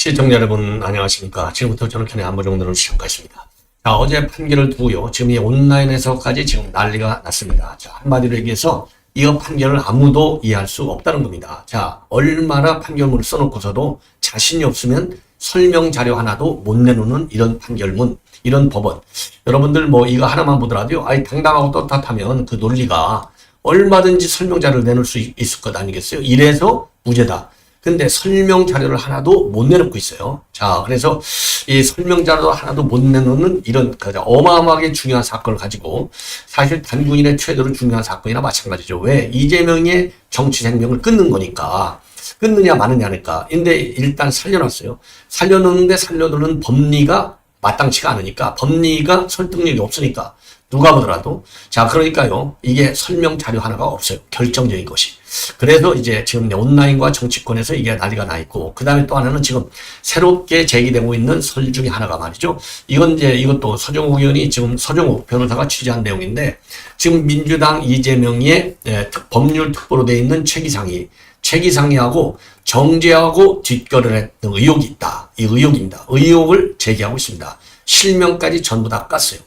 시청자 여러분 안녕하십니까. 지금부터 저는 견해 안보 정도는 시작하겠습니다. 자, 어제 판결을 두고요. 지금 이 온라인에서까지 지금 난리가 났습니다. 자, 한마디로 얘기해서 이 판결을 아무도 이해할 수 없다는 겁니다. 자, 얼마나 판결문을 써놓고서도 자신이 없으면 설명 자료 하나도 못 내놓는 이런 판결문, 이런 법원. 여러분들 뭐 이거 하나만 보더라도요. 아이 당당하고 떳떳하면 그 논리가 얼마든지 설명 자료를 내놓을 수 있을 것 아니겠어요? 이래서 무죄다. 근데 설명 자료를 하나도 못 내놓고 있어요. 자, 그래서 이 설명 자료 하나도 못 내놓는 이런 어마어마하게 중요한 사건을 가지고 사실 단군인의 최대로 중요한 사건이나 마찬가지죠. 왜? 이재명의 정치 생명을 끊는 거니까. 끊느냐 마느냐니까. 근데 일단 살려놨어요. 살려놓는데 살려놓는 법리가 마땅치가 않으니까, 법리가 설득력이 없으니까 누가 보더라도. 자, 그러니까요, 이게 설명 자료 하나가 없어요. 결정적인 것이. 그래서 이제 지금 온라인과 정치권에서 이게 난리가 나 있고, 그 다음에 또 하나는 지금 새롭게 제기되고 있는 설 중에 하나가 말이죠. 이건 이제 이것도 서정욱 의원이 지금 서정욱 변호사가 취재한 내용인데, 지금 민주당 이재명의 법률 특보로 되어 있는 최기상이하고 정재하고 뒷거래를 했던 의혹이 있다. 이 의혹입니다. 의혹을 제기하고 있습니다. 실명까지 전부 다 깠어요.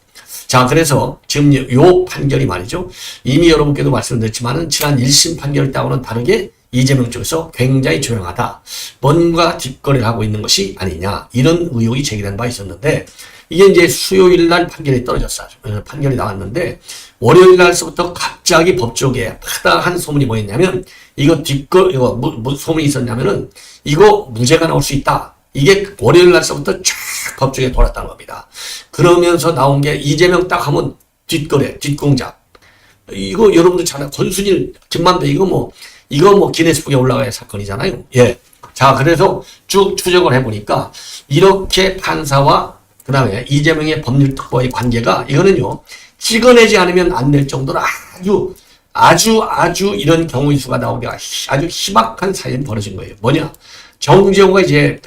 자, 그래서 지금 요 판결이 말이죠. 이미 여러분께도 말씀드렸지만은 지난 1심 판결 때하고는 다르게 이재명 쪽에서 굉장히 조용하다. 뭔가 뒷거래를 하고 있는 것이 아니냐. 이런 의혹이 제기된 바 있었는데, 이게 이제 수요일 날 판결이 떨어졌어요. 판결이 나왔는데, 월요일 날서부터 갑자기 법조계에 파다한 소문이 뭐였냐면, 이거 소문이 있었냐면은, 이거 무죄가 나올 수 있다. 이게 월요일 날서부터 쫙 법조계에 돌았다는 겁니다. 그러면서 나온 게 이재명 딱 하면 뒷거래, 뒷공작. 이거 여러분들 잘 알아요. 권순일, 김만배 이거 뭐 기네스북에 올라가야 사건이잖아요. 예. 자, 그래서 쭉 추적을 해보니까 이렇게 판사와 그 다음에 이재명의 법률특보의 관계가 이거는요, 찍어내지 않으면 안 될 정도로 아주 이런 경우의 수가 나오게 아주 희박한 사연이 벌어진 거예요. 뭐냐? 정재호가 이제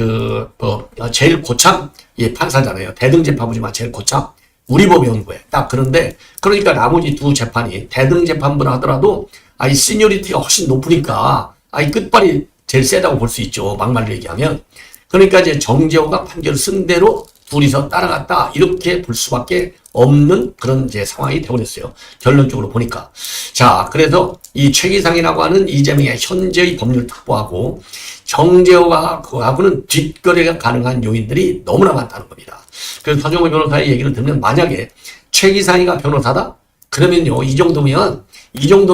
제일 고참 판사잖아요. 대등재판부지만 제일 고참 우리 법의 연구에 딱. 그런데 그러니까 나머지 두 재판이 대등재판부라 하더라도 시니어리티가 훨씬 높으니까 끝발이 제일 세다고 볼 수 있죠. 막말로 얘기하면. 그러니까 이제 정재호가 판결을 쓴 대로 둘이서 따라갔다, 이렇게 볼 수밖에 없는 그런 이제 상황이 되어버렸어요. 결론적으로 보니까. 자, 그래서 이 최기상이라고 하는 이재명의 현재의 법률 특보하고 정재호하고는 뒷거래가 가능한 요인들이 너무나 많다는 겁니다. 그래서 서정욱 변호사의 얘기를 들으면, 만약에 최기상이가 변호사다? 그러면요, 이 정도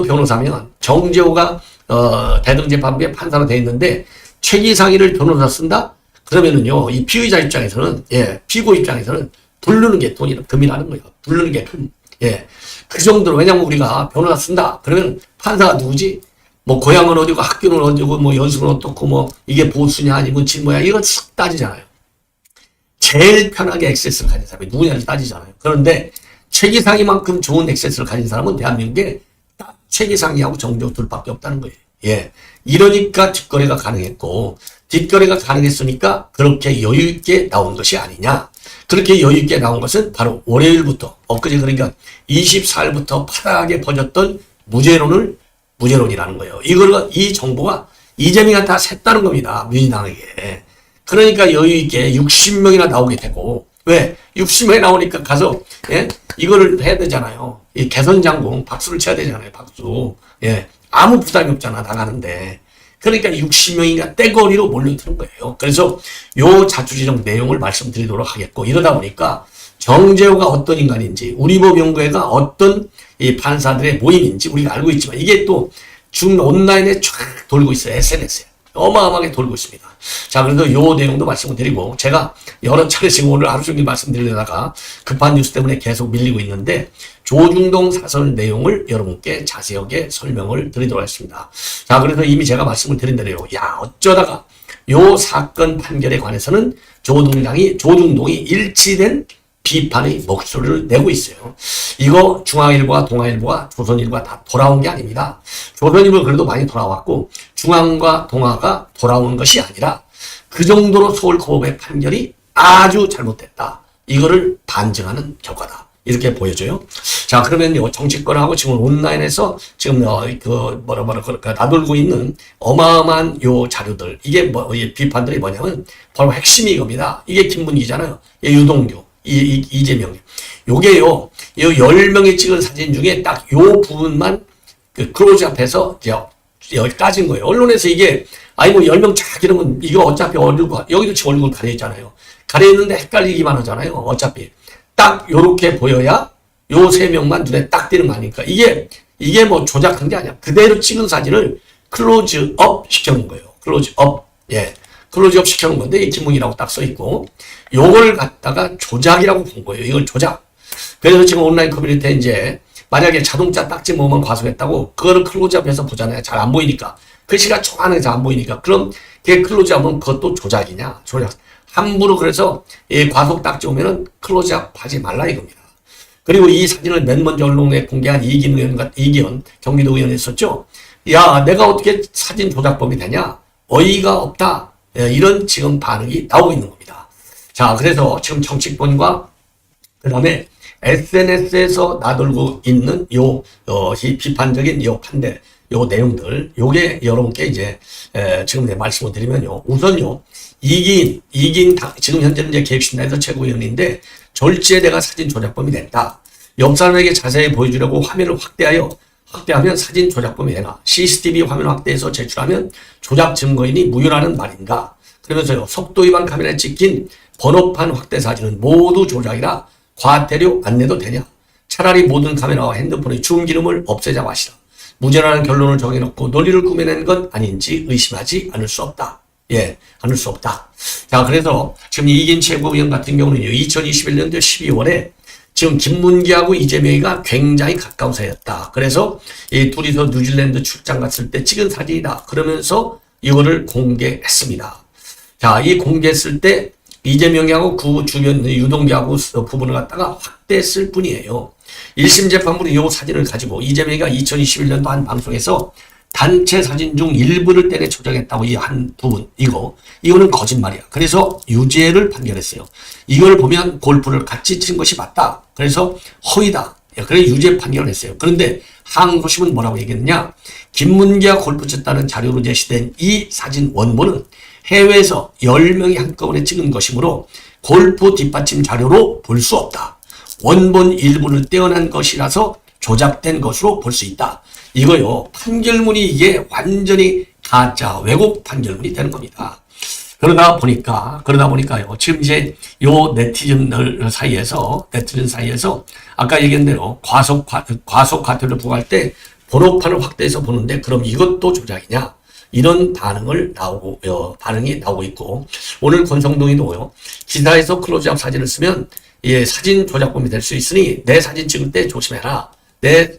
변호사면 정재호가 대등재판부의 판사로 돼 있는데 최기상이를 변호사 쓴다? 그러면은요, 이 피의자 입장에서는, 피고 입장에서는 부르는 게 금이라는 거예요. 부르는 게 금. 그 정도로. 왜냐면 우리가 변호사 쓴다. 그러면 판사가 누구지? 뭐 고향은 어디고 학교는 어디고 뭐 연수는 어떻고 뭐 이게 보수냐 아니면 진모야, 이건 싹 따지잖아요. 제일 편하게 액세스를 가진 사람이 누구냐를 따지잖아요. 그런데 최기상이만큼 좋은 액세스를 가진 사람은 대한민국에 딱 최기상이하고 정재호 둘밖에 없다는 거예요. 이러니까 뒷거래가 가능했고, 뒷거래가 가능했으니까 그렇게 여유있게 나온 것이 아니냐. 그렇게 여유있게 나온 것은 바로 월요일부터, 엊그제 그러니까 24일부터 파다하게 퍼졌던 무죄론이라는 거예요. 이 정보가 이재명한테 다 샜다는 겁니다. 민주당에게. 그러니까 여유있게 60명이나 나오게 되고, 왜? 60명이 나오니까 가서, 이거를 해야 되잖아요. 이 개선장공, 박수를 쳐야 되잖아요. 박수. 아무 부담이 없잖아, 나가는데. 그러니까 60명이가 떼거리로 몰려드는 거예요. 그래서 요 자초지정 내용을 말씀드리도록 하겠고, 이러다 보니까 정재호가 어떤 인간인지, 우리법연구회가 어떤 이 판사들의 모임인지 우리가 알고 있지만, 이게 또 온라인에 쫙 돌고 있어요. SNS에. 어마어마하게 돌고 있습니다. 자, 그래서 요 내용도 말씀을 드리고, 제가 여러 차례 지금 오늘 하루 종일 말씀드리려다가 급한 뉴스 때문에 계속 밀리고 있는데, 조중동 사설 내용을 여러분께 자세하게 설명을 드리도록 하겠습니다. 자, 그래서 이미 제가 말씀을 드린 대로요. 어쩌다가 요 사건 판결에 관해서는 조중동이 일치된 비판의 목소리를 내고 있어요. 이거 중앙일보와 동아일보와 조선일보가 다 돌아온 게 아닙니다. 조선일보는 그래도 많이 돌아왔고, 중앙과 동아가 돌아온 것이 아니라 그 정도로 서울고법의 판결이 아주 잘못됐다. 이거를 반증하는 결과다. 이렇게 보여줘요. 자, 그러면요, 정치권하고 지금 온라인에서 지금, 나돌고 있는 어마어마한 요 자료들, 이게 이 비판들이 뭐냐면, 바로 핵심이 이겁니다. 이게 김문기잖아요. 유동규, 이재명. 요게요, 요 10명이 찍은 사진 중에 딱 요 부분만 클로즈업해서 여기 따진 거예요. 언론에서 이게, 아니, 10명 쫙 이러면, 이거 어차피 여기도 지금 얼굴 가려있잖아요. 가려있는데 헷갈리기만 하잖아요. 어차피. 딱 요렇게 보여야 요 3명만 눈에 딱 띄는 거 아닙니까? 이게 뭐 조작한 게 아니야. 그대로 찍은 사진을 클로즈업 시켜놓은 거예요. 클로즈업. 예. 클로즈업 시켜놓은 건데, 이 김문기라고 딱 써있고, 요걸 갖다가 조작이라고 본 거예요. 이걸 조작. 그래서 지금 온라인 커뮤니티에 이제, 만약에 자동차 딱지 모으면 과속했다고, 그거를 클로즈업해서 보잖아요. 잘 안 보이니까. 글씨가 초안해서 안 보이니까. 그럼, 그게 클로즈업은 그것도 조작이냐? 조작. 함부로 그래서 이 과속 딱지 오면은 클로즈업 하지 말라 이겁니다. 그리고 이 사진을 맨 먼저 언론에 공개한 이기현 경기도 의원이 있었죠. 야, 내가 어떻게 사진 조작범이 되냐? 어이가 없다. 이런 지금 반응이 나오고 있는 겁니다. 자, 그래서 지금 정치권과 그 다음에 SNS에서 나돌고 있는 이 비판적인 판대, 내용들, 요게 여러분께 이제, 지금 내 말씀을 드리면요. 우선요, 지금 현재는 이제 계획신당에서 최고위원인데, 졸지에 내가 사진 조작범이 됐다. 옆 사람에게 자세히 보여주려고 화면을 확대하면 사진 조작범이 되나? CCTV 화면 확대해서 제출하면 조작 증거인이 무효라는 말인가? 그러면서요, 속도 위반 카메라에 찍힌 번호판 확대 사진은 모두 조작이라 과태료 안 내도 되냐? 차라리 모든 카메라와 핸드폰의 줌 기능을 없애자고 하시라. 무죄라는 결론을 정해놓고 논리를 꾸며낸 건 아닌지 의심하지 않을 수 없다. 예, 않을 수 없다. 자, 그래서 지금 이긴 최고위원 같은 경우는요, 2021년도 12월에 지금 김문기하고 이재명이가 굉장히 가까운 사이였다. 그래서 이 둘이서 뉴질랜드 출장 갔을 때 찍은 사진이다. 그러면서 이거를 공개했습니다. 자, 이 공개했을 때 이재명하고 그 주변 유동규하고 부분을 갖다가 확대했을 뿐이에요. 1심 재판부는 이 사진을 가지고 이재명이가 2021년도 한 방송에서 단체 사진 중 일부를 떼내 조작했다고 이 한 부분, 이거는 거짓말이야. 그래서 유죄를 판결했어요. 이걸 보면 골프를 같이 친 것이 맞다. 그래서 허위다. 그래서 유죄 판결을 했어요. 그런데 항소심은 뭐라고 얘기했느냐? 김문기가 골프 쳤다는 자료로 제시된 이 사진 원본은 해외에서 10명이 한꺼번에 찍은 것이므로 골프 뒷받침 자료로 볼 수 없다. 원본 일부를 떼어난 것이라서 조작된 것으로 볼 수 있다. 이거요, 판결문이 이게 완전히 가짜 왜곡 판결문이 되는 겁니다. 그러다 보니까요, 지금 이제 네티즌 사이에서, 아까 얘기한 대로 과속 과태료를 부과할 때 번호판을 확대해서 보는데, 그럼 이것도 조작이냐? 이런 반응이 나오고 있고, 오늘 권성동이도요, 기사에서 클로즈업 사진을 쓰면, 사진 조작범이 될 수 있으니, 내 사진 찍을 때 조심해라. 내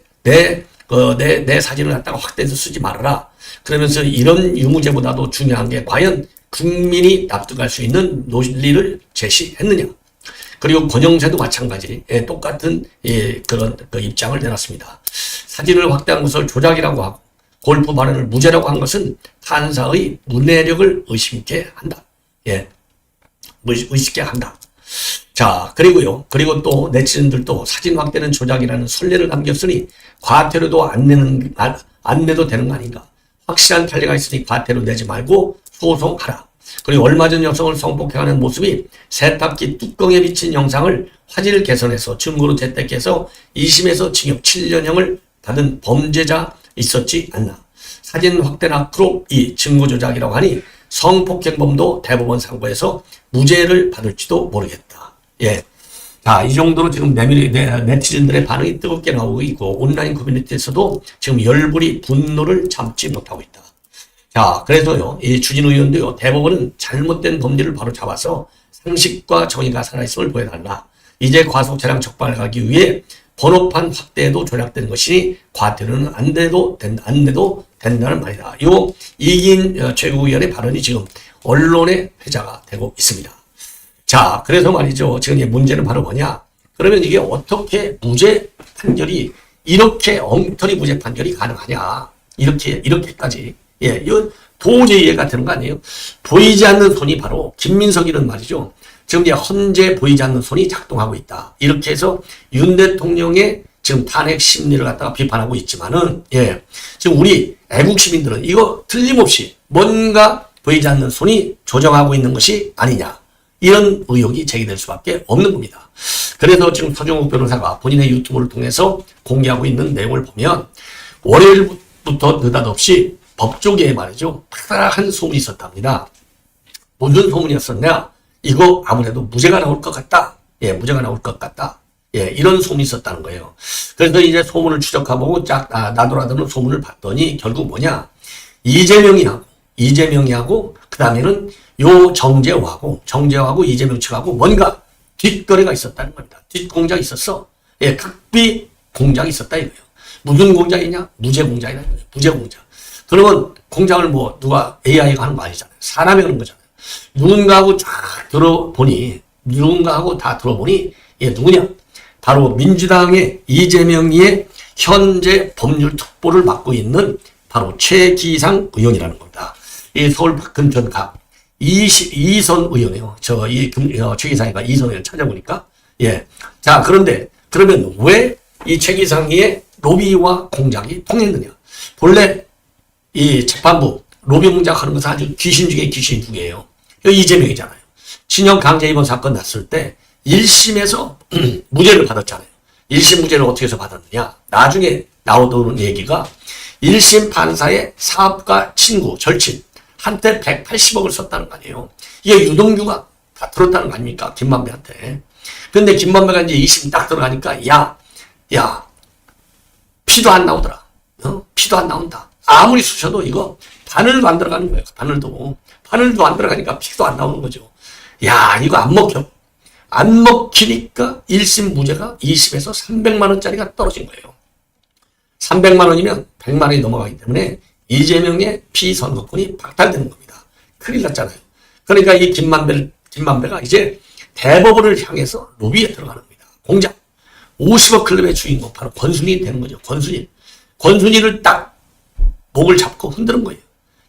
사진을 갖다가 확대해서 쓰지 말아라. 그러면서 이런 유무죄보다도 중요한 게 과연 국민이 납득할 수 있는 논리를 제시했느냐. 그리고 권영세도 마찬가지 똑같은 그런 입장을 내놨습니다. 사진을 확대한 것을 조작이라고 하고 골프 발언을 무죄라고 한 것은 판사의 문해력을 의심케 한다. 의식케 한다. 자, 그리고 또 네티즌들도 사진 확대는 조작이라는 선례를 남겼으니 과태료도 안 내도 되는 거 아닌가. 확실한 판례가 있으니 과태료 내지 말고 소송하라. 그리고 얼마 전 여성을 성폭행하는 모습이 세탁기 뚜껑에 비친 영상을 화질 개선해서 증거로 채택해서 2심에서 징역 7년형을 받은 범죄자 있었지 않나. 사진 확대나 크롭이 증거 조작이라고 하니 성폭행범도 대법원 상고에서 무죄를 받을지도 모르겠다. 예. 자, 이 정도로 지금 네티즌들의 반응이 뜨겁게 나오고 있고, 온라인 커뮤니티에서도 지금 열불이 분노를 참지 못하고 있다. 자, 그래서요, 이 주진우 의원도요, 대법원은 잘못된 범죄를 바로 잡아서 상식과 정의가 살아있음을 보여달라. 이제 과속 차량 적발을 하기 위해 번호판 확대에도 조작되는 것이니 과태료는 안 내도 된다는 말이다. 이긴 최고위원의 발언이 지금 언론의 회자가 되고 있습니다. 자, 그래서 말이죠. 지금 이 문제는 바로 뭐냐? 그러면 이게 어떻게 이렇게 엉터리 무죄 판결이 가능하냐? 이렇게까지. 이건 도저히 이해가 되는 거 아니에요? 보이지 않는 손이 바로 김민석이란 말이죠. 지금 이제 헌재 보이지 않는 손이 작동하고 있다. 이렇게 해서 윤 대통령의 지금 탄핵 심리를 갖다가 비판하고 있지만은, 예. 지금 우리 애국 시민들은 이거 틀림없이 뭔가 보이지 않는 손이 조정하고 있는 것이 아니냐. 이런 의혹이 제기될 수밖에 없는 겁니다. 그래서 지금 서정욱 변호사가 본인의 유튜브를 통해서 공개하고 있는 내용을 보면 월요일부터 느닷없이 법조계에 말이죠. 파다한 소문이 있었답니다. 무슨 소문이었었냐? 이거 아무래도 무죄가 나올 것 같다. 예, 무죄가 나올 것 같다. 예, 이런 소문이 있었다는 거예요. 그래서 이제 소문을 추적해보고 쫙 나돌아드는 소문을 봤더니 결국 뭐냐? 이재명이하고 그 다음에는 요 정재호하고 이재명 측하고 뭔가 뒷거래가 있었다는 겁니다. 뒷공작이 있었어. 예, 극비 공작이 있었다 이거예요. 무슨 공작이냐? 무죄 공작이다 이거예요. 무죄 공작. 그러면 공작을 뭐 누가 AI가 하는 거 아니잖아요. 사람이 하는 거잖아요. 누군가하고 다 들어보니 예, 누구냐? 바로 민주당의 이재명이의 현재 법률 특보를 맡고 있는 바로 최기상 의원이라는 겁니다. 이 서울 박근천갑 22선 의원이에요. 최기상이가 2선 의원 찾아보니까. 예. 자, 그러면 왜 이 최기상의 로비와 공작이 통했느냐? 본래 이 재판부 로비 공작하는 것은 아주 귀신 중에 귀신 중이에요. 이재명이잖아요. 친형 강제 입원 사건 났을 때 1심에서 무죄를 받았잖아요. 1심 무죄를 어떻게 해서 받았느냐? 나중에 나오는 얘기가 1심 판사의 사업가 친구, 절친 한테 180억을 썼다는 거 아니에요. 이게 유동규가 다 들었다는 거 아닙니까? 김만배한테. 근데 김만배가 이제 2심 딱 들어가니까 야, 피도 안 나오더라. 피도 안 나온다. 아무리 쑤셔도 이거 바늘도 안 들어가는 거예요. 바늘도 안 들어가니까 피도 안 나오는 거죠. 야, 이거 안 먹혀. 안 먹히니까 1심 무죄가 2심에서 300만 원짜리가 떨어진 거예요. 300만 원이면 100만 원이 넘어가기 때문에 이재명의 피선거권이 박탈되는 겁니다. 큰일 났잖아요. 그러니까 이 김만배가 이제 대법원을 향해서 로비에 들어가는 겁니다. 공작. 50억 클럽의 주인공 바로 권순일이 되는 거죠. 권순일을 딱 목을 잡고 흔드는 거예요.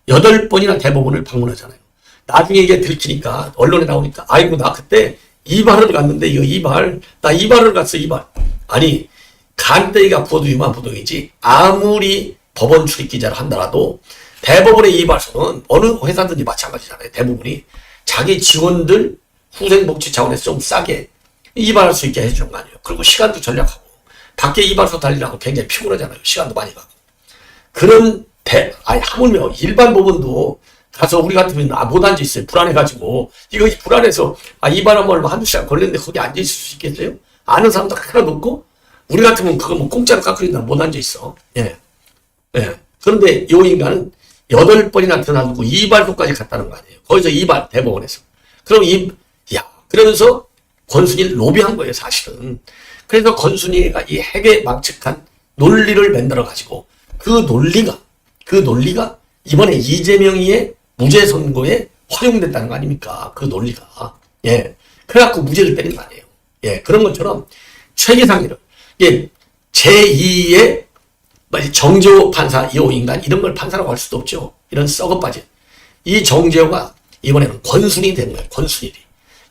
8번이나 대법원을 방문하잖아요. 나중에 이게 들키니까 언론에 나오니까 아이고 나 그때 이발을 갔는데 나 이발을 갔어. 아니 간대기가 부어도 유만부동이지 아무리 법원 출입 기자를 한다라도 대법원의 이발소는 어느 회사든지 마찬가지잖아요. 대부분이 자기 직원들 후생복지 차원에서 좀 싸게 이발할 수 있게 해주는 거 아니에요. 그리고 시간도 전략하고 밖에 이발소 달리라고 굉장히 피곤하잖아요. 시간도 많이 가고. 하물며 일반 법원도 가서 우리 같으면 못 앉아있어요. 불안해가지고 이거 불안해서 이발하면 얼마 한두 시간 걸리는데 거기 앉아있을 수 있겠어요? 아는 사람도 하나 놓고 우리 같으면 그거 뭐 공짜로 깎으린다 못 앉아있어. 예. 그런데 이 인간은 8번이나 드러나고 이발소까지 갔다는 거 아니에요. 거기서 이발 대법원에서. 그러면서 권순일 로비한 거예요, 사실은. 그래서 권순일이가 이 핵에 망측한 논리를 만들어가지고 그 논리가 이번에 이재명이의 무죄 선고에 활용됐다는 거 아닙니까? 그 논리가. 예. 그래갖고 무죄를 때린 거 아니에요. 예. 그런 것처럼 최기상이를, 제2의 정재호 판사, 이호 인간, 이런 걸 판사라고 할 수도 없죠. 이런 썩어빠진. 이 정재호가 이번에는 권순이 된 거예요, 권순일이.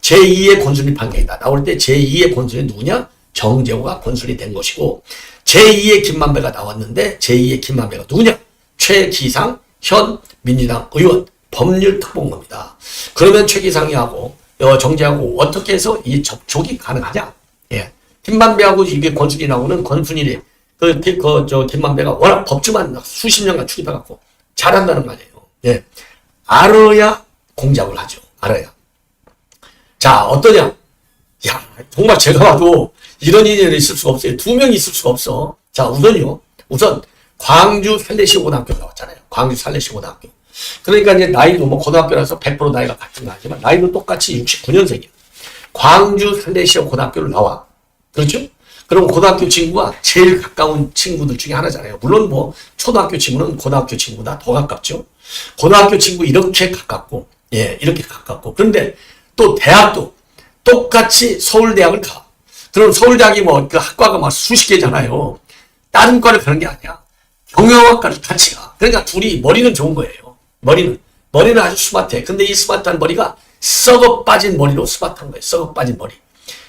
제2의 권순일 판결이다. 나올 때 제2의 권순이 누구냐? 정재호가 권순이 된 것이고, 제2의 김만배가 나왔는데, 제2의 김만배가 누구냐? 최기상 현 민주당 의원 법률 특보인 겁니다. 그러면 최기상이하고 정재하고 어떻게 해서 이 접촉이 가능하냐? 예. 김만배하고 이게 권순일하고는 권순일이 김만배가 워낙 법조만 수십 년간 출입해갖고 잘한다는 거 아니에요. 예. 알아야 공작을 하죠. 알아야. 자, 어떠냐? 정말 제가 봐도 이런 인연이 있을 수가 없어요. 2명이 있을 수가 없어. 자, 우선 광주 살레시 고등학교 나왔잖아요. 광주 살레시 고등학교. 그러니까 이제 나이도 뭐 고등학교라서 100% 나이가 같은 거 아니지만 나이도 똑같이 69년생이에요. 광주 살레시 고등학교를 나와. 그렇죠? 그럼 고등학교 친구가 제일 가까운 친구들 중에 하나잖아요. 물론 뭐 초등학교 친구는 고등학교 친구보다 더 가깝죠. 고등학교 친구 이렇게 가깝고, 이렇게 가깝고. 그런데 또 대학도 똑같이 서울대학을 가. 그럼 서울대학이 뭐 그 학과가 막 수십 개잖아요. 다른 과를 가는 게 아니야. 경영학과를 같이 가. 그러니까 둘이 머리는 좋은 거예요. 머리는 아주 스마트해. 근데 이 스마트한 머리가 썩어 빠진 머리로 스마트한 거예요. 썩어 빠진 머리.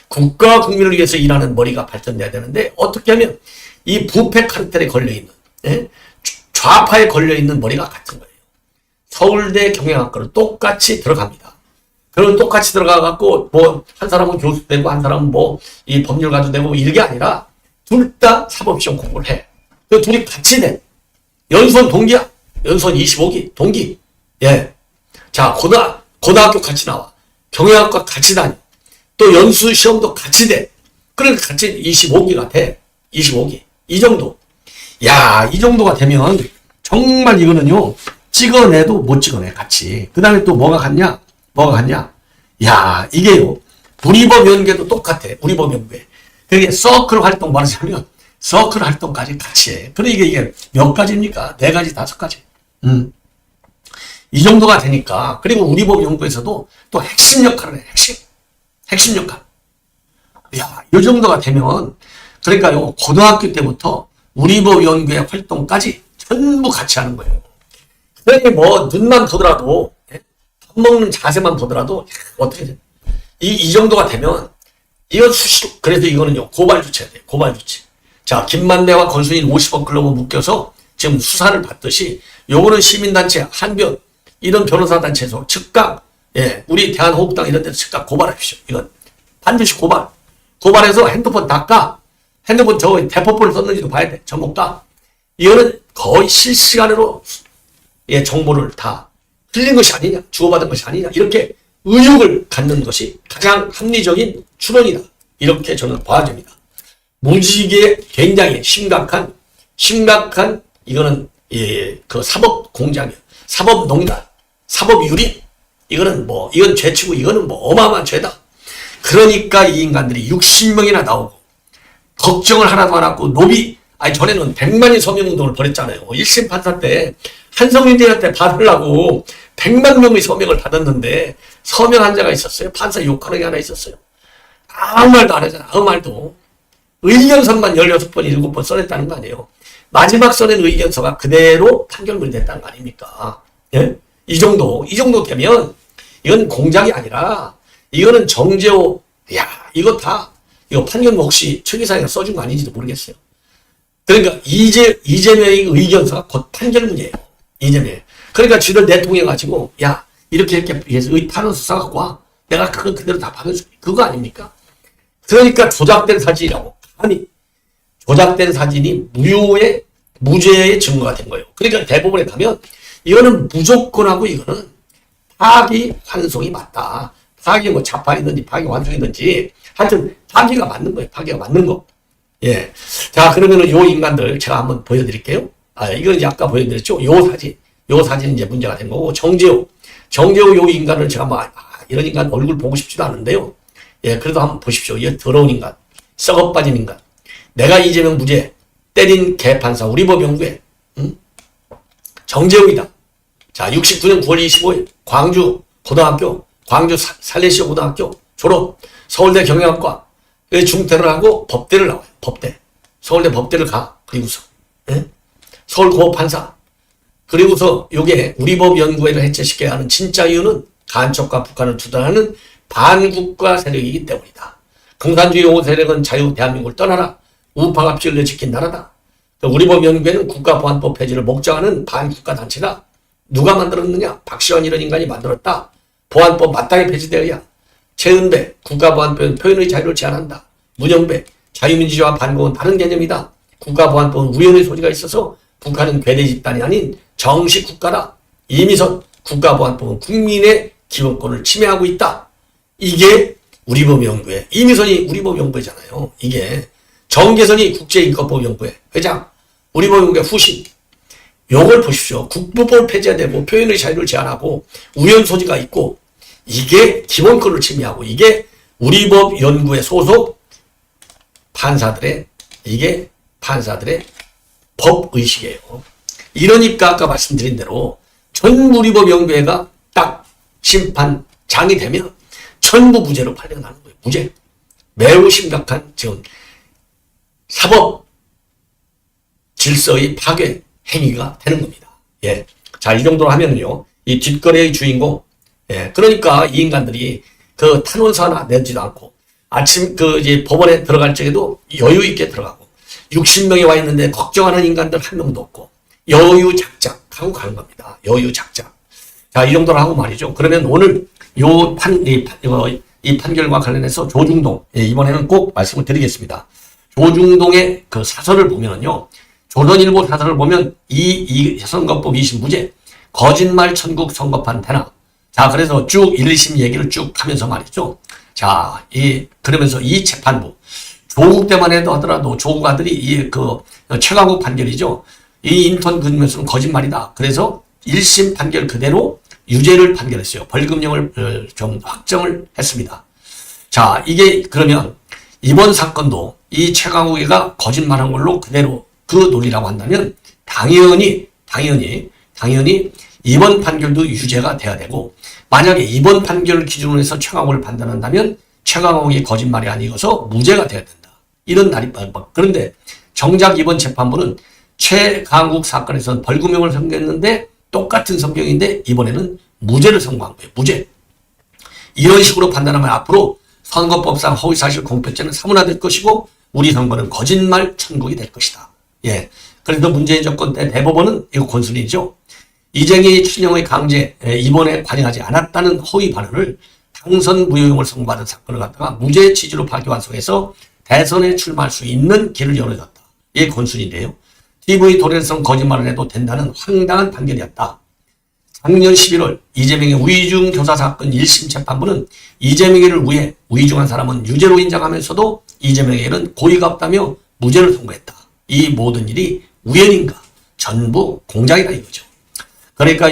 국가와 국민을 위해서 일하는 머리가 발전돼야 되는데 어떻게 하면 이 부패 카르텔에 걸려있는 좌파에 걸려있는 머리가 같은 거예요. 서울대 경영학과를 똑같이 들어갑니다. 그럼 똑같이 들어가갖고 뭐 한 사람은 교수 되고 한 사람은 뭐 이 법률가도 되고 이게 아니라 둘 다 사법시험 공부를 해. 그 둘이 같이 돼. 연수원 동기야. 연수원 25기 동기. 예. 자, 고등학교 같이 나와. 경영학과 같이 다녀. 또 연수 시험도 같이 돼. 그러니까 같이 25기가 돼. 25기. 이 정도. 야, 이 정도가 되면 정말 이거는요. 찍어내도 못 찍어내, 같이. 그 다음에 또 뭐가 같냐? 야, 이게요. 우리법연구회도 똑같아. 우리법연구회. 그게 서클 활동 말하자면 서클 활동까지 같이 해. 그러니까 이게 몇 가지입니까? 4가지, 5가지. 이 정도가 되니까. 그리고 우리법연구에서도 또 핵심 역할을 해. 핵심 역할. 야, 이 정도가 되면 그러니까요. 고등학교 때부터 우리법연구회 활동까지 전부 같이 하는 거예요. 그러니 뭐 눈만 보더라도 밥 먹는 자세만 보더라도 어떻게 돼? 이 정도가 되면 이건 수시로. 그래서 이거는요. 고발 조치해야 돼요. 고발 조치. 자, 김만배와 권순일 50억 클럽을 묶여서 지금 수사를 받듯이 요거는 시민단체, 한변 이런 변호사단체에서 즉각 우리 대한호국당 이런 데서 즉각 고발하십시오. 이건 반드시 고발해서 핸드폰 다 까. 핸드폰 저 대포폰을 썼는지도 봐야 돼. 전부 까. 이거는 거의 실시간으로 정보를 다 틀린 것이 아니냐, 주고받은 것이 아니냐, 이렇게 의혹을 갖는 것이 가장 합리적인 추론이다. 이렇게 저는 봐집니다. 무지개 굉장히 심각한 이거는 그 사법 공작이에요. 사법 농단, 사법 유린. 이거는 이건 죄치고 이거는 어마어마한 죄다. 그러니까 이 인간들이 60명이나 나오고 걱정을 하나도 안 하고 전에는 100만인 서명운동을 벌였잖아요. 1심 판사 때 한성민대한테 받으려고 100만 명의 서명을 받았는데 서명 한자가 있었어요. 판사 욕하는 게 하나 있었어요. 아무 말도 안 하잖아. 아무 말도. 의견서만 16번, 7번 써냈다는 거 아니에요. 마지막 써낸 의견서가 그대로 판결문이 됐다는 거 아닙니까? 예? 이 정도 되면 이건 공작이 아니라 이거는 정재호, 이거 판결문 혹시 최 기사가 써준 거 아닌지도 모르겠어요. 그러니까 이재명의 의견서가 곧 판결문이에요. 이재명. 그러니까 쥐를 내통해가지고 이렇게 해서 판원서 써갖고 와. 내가 그건 그대로 다 받아줄게. 그거 아닙니까? 그러니까 조작된 사진이라고. 아니, 조작된 사진이 무죄의 증거가 된 거예요. 그러니까 대법원에 가면 이거는 무조건하고 이거는 파기 환송이 맞다. 파기 자파이든지 파기 환송이든지 하여튼 파기가 맞는 거예요. 파기가 맞는 거. 예. 자, 그러면은 요 인간들 제가 한번 보여드릴게요. 이건 이제 아까 보여드렸죠. 요 사진은 이제 문제가 된 거고, 정재호 요 인간을 제가 이런 인간 얼굴 보고 싶지도 않은데요. 예, 그래도 한번 보십시오. 이 더러운 인간, 썩어 빠진 인간. 내가 이재명 무죄 때린 개판사 우리법연구회, 정재호이다. 자, 69년 9월 25일 광주 고등학교, 광주 살레시오 고등학교 졸업, 서울대 경영학과 중퇴를 하고 법대를 나와요. 법대. 서울대 법대를 가. 그리고서 서울고법판사. 그리고서 요게 우리법연구회를 해체시켜야 하는 진짜 이유는 간첩과 북한을 투단하는 반국가 세력이기 때문이다. 공산주의 5세력은 자유 대한민국을 떠나라. 우파가 피 흘려 지킨 나라다. 우리법연구회는 국가보안법 폐지를 목적하는 반국가 단체다. 누가 만들었느냐? 박시원 이런 인간이 만들었다. 보안법 마땅히 폐지되어야. 최은배, 국가보안법은 표현의 자유를 제한한다. 문영배, 자유민주주의와 반공은 다른 개념이다. 국가보안법은 우연의 소지가 있어서 북한은 괴뢰 집단이 아닌 정식 국가다. 이미선, 국가보안법은 국민의 기본권을 침해하고 있다. 이게 우리법연구회. 이미선이 우리법연구회잖아요. 이게 정계선이 국제인권법연구회 회장, 우리법연구회 후신. 요걸 보십시오. 국부법을 폐지해야 되고 표현의 자유를 제한하고 우연 소지가 있고 이게 기본권을 침해하고 이게 우리법연구회 소속 판사들의 법의식이에요. 이러니까 아까 말씀드린 대로 전부 우리법연구회가 딱 심판장이 되면 전부 무죄로 판결나는 거예요. 무죄. 매우 심각한 지금 사법 질서의 파괴 행위가 되는 겁니다. 예. 자, 이 정도로 하면은요. 이 뒷거래의 주인공. 예, 그러니까 이 인간들이 그 탄원서 하나 내지도 않고 아침 이제 법원에 들어갈 적에도 여유 있게 들어가고 60명이 와 있는데 걱정하는 인간들 한 명도 없고 여유 작작 하고 가는 겁니다. 여유 작작. 자, 이 정도로 하고 말이죠. 그러면 오늘 이 판결과 관련해서 조중동, 예, 이번에는 꼭 말씀을 드리겠습니다. 조중동의 그 사설을 보면은요, 조선일보 사설을 보면 이 선거법 20무죄, 거짓말 천국 선거판 대나. 자, 그래서 쭉 1, 2심 얘기를 쭉 하면서 말이죠. 자, 그러면서 이 재판부, 조국 때만 해도 하더라도 조국 아들이 최강욱 판결이죠. 이 인턴 근무에서는 거짓말이다. 그래서 1심 판결 그대로 유죄를 판결했어요. 벌금형을 좀 확정을 했습니다. 자, 이게 그러면 이번 사건도 이 최강욱이가 거짓말한 걸로 그대로 그 논리라고 한다면 당연히 이번 판결도 유죄가 돼야 되고, 만약에 이번 판결을 기준으로 해서 최강욱을 판단한다면 최강욱이 거짓말이 아니어서 무죄가 돼야 된다. 이런 날이 그런데 정작 이번 재판부는 최강욱 사건에서는 벌금형을 선고했는데 똑같은 성격인데 이번에는 무죄를 선고한 거예요. 무죄. 이런 식으로 판단하면 앞으로 선거법상 허위사실 공표죄는 사문화될 것이고 우리 선거는 거짓말 천국이 될 것이다. 예. 그래서 문재인 정권 때 대법원은 이거 권순이죠. 이재명이 친형의 강제 입원에 관여하지 않았다는 허위 발언을 당선 무효용을 선고받은 사건을 갖다가 무죄 취지로 파기환송해서 대선에 출마할 수 있는 길을 열어줬다. 이게 권순인데요. TV 도래성 거짓말을 해도 된다는 황당한 판결이었다. 작년 11월 이재명의 위중 교사 사건 1심 재판부는 이재명이를 위해 위중한 사람은 유죄로 인정하면서도 이재명에게는 고의가 없다며 무죄를 선고했다. 이 모든 일이 우연인가? 전부 공작이다 이거죠. 그러니까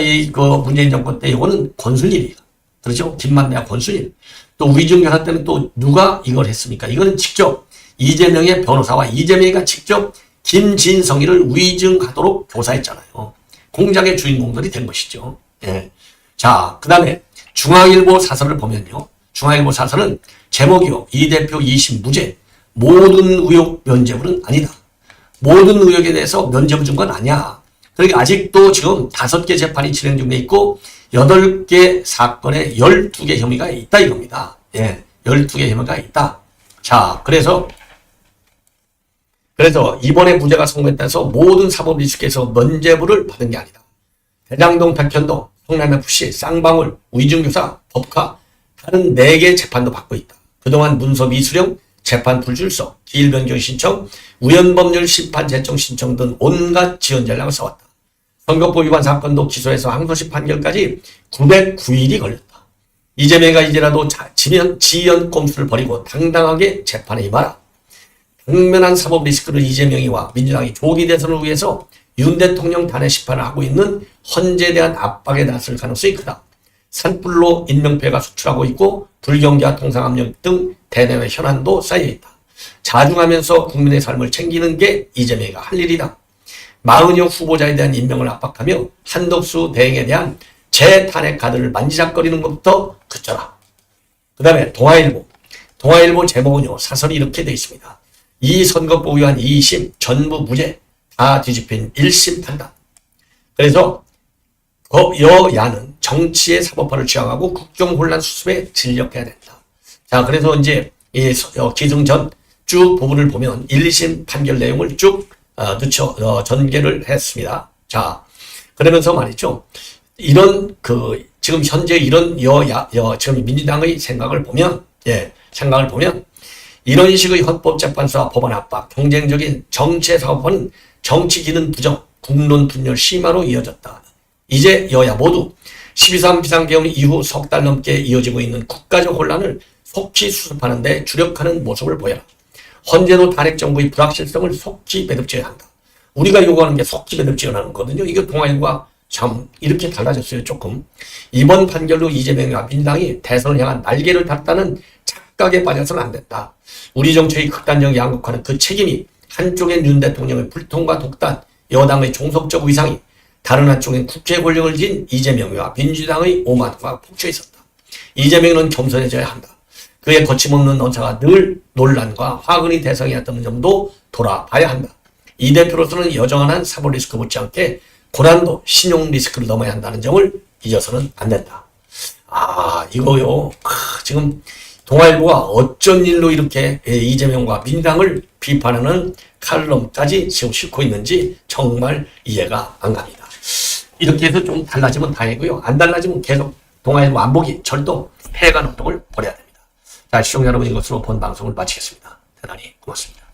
문재인 정권 때 이거는 권순일이에요. 그렇죠? 김만배와 권순일. 또 위중 교사 때는 또 누가 이걸 했습니까? 이거는 직접 이재명의 변호사와 이재명이가 직접 김진성이를 위증하도록 교사했잖아요. 공작의 주인공들이 된 것이죠. 예. 자, 그 다음에 중앙일보 사설을 보면요. 중앙일보 사설은 제목이요. 이 대표 2심 무죄. 모든 의혹 면죄부는 아니다. 모든 의혹에 대해서 면죄부 준 건 아니야. 그러니까 아직도 지금 5개 재판이 진행 중에 있고 8개 사건에 12개 혐의가 있다 이겁니다. 예. 12개 혐의가 있다. 자, 그래서 이번에 무죄가 선고했다 해서 모든 사법 리스크에서 면죄부를 받은 게 아니다. 대장동, 백현동, 성남FC, 쌍방울, 위중교사, 법카 다른 4개 재판도 받고 있다. 그동안 문서 미수령, 재판 불출석, 기일 변경 신청, 우연법률 심판 제청 신청 등 온갖 지연 전략을 써왔다. 선거법 위반 사건도 기소해서 항소심 판결까지 909일이 걸렸다. 이재명이가 이제라도 지연 꼼수를 버리고 당당하게 재판에 임하라. 당면한 사법 리스크를 이재명이와 민주당이 조기 대선을 위해서 윤 대통령 탄핵 심판을 하고 있는 헌재에 대한 압박에 나설 가능성이 크다. 산불로 인명피해가 속출하고 있고 불경기와 통상압력 등 대내외 현안도 쌓여있다. 자중하면서 국민의 삶을 챙기는 게 이재명이가 할 일이다. 마은혁 후보자에 대한 임명을 압박하며 한덕수 대행에 대한 재탄핵 카드를 만지작거리는 것부터 그쳐라. 그 다음에 동아일보 제목은요. 사설이 이렇게 되어 있습니다. 이 선거법 위반 2심 전부 무죄 다 뒤집힌 1심 판단. 그래서 여야는 정치의 사법화를 취하고 국정혼란 수습에 진력해야 된다. 자, 그래서 이제 기승전 쭉 부분을 보면 1, 2심 판결 내용을 쭉 전개를 했습니다. 자, 그러면서 말이죠. 지금 현재 이런 지금 민주당의 생각을 보면 이런 식의 헌법재판소와 법원 압박, 경쟁적인 정치의 사법화는 정치 기능 부정, 국론 분열 심화로 이어졌다. 이제 여야 모두 12.3 비상계엄 이후 석 달 넘게 이어지고 있는 국가적 혼란을 속히 수습하는 데 주력하는 모습을 보여라. 헌재도 탄핵 정부의 불확실성을 속히 매듭지어야 한다. 우리가 요구하는 게 속히 매듭지어라는 거거든요. 이게 동아일보가 참 이렇게 달라졌어요. 조금. 이번 판결로 이재명과 민주당이 대선을 향한 날개를 탔다는 착각에 빠져서는 안 된다. 우리 정치의 극단적 양극화는 그 책임이 한쪽엔 윤 대통령의 불통과 독단, 여당의 종속적 위상이 다른 한쪽엔 국회 권력을 진 이재명과 민주당의 오만과 폭주에 있었다. 이재명은 겸손해져야 한다. 그의 거침없는 언사가 늘 논란과 화근의 대상이었다는 점도 돌아봐야 한다. 이 대표로서는 여정한 사법 리스크 못지않게 고난도 신용 리스크를 넘어야 한다는 점을 잊어서는 안 된다. 아, 이거요. 지금 동아일보가 어쩐 일로 이렇게 이재명과 민당을 비판하는 칼럼까지 지금 싣고 있는지 정말 이해가 안 갑니다. 이렇게 해서 좀 달라지면 다행이고요. 안 달라지면 계속 동아일보 안 보기 절도 해가 운동을 벌여야 됩니다. 자, 시청자 여러분, 이것으로 본 방송을 마치겠습니다. 대단히 고맙습니다.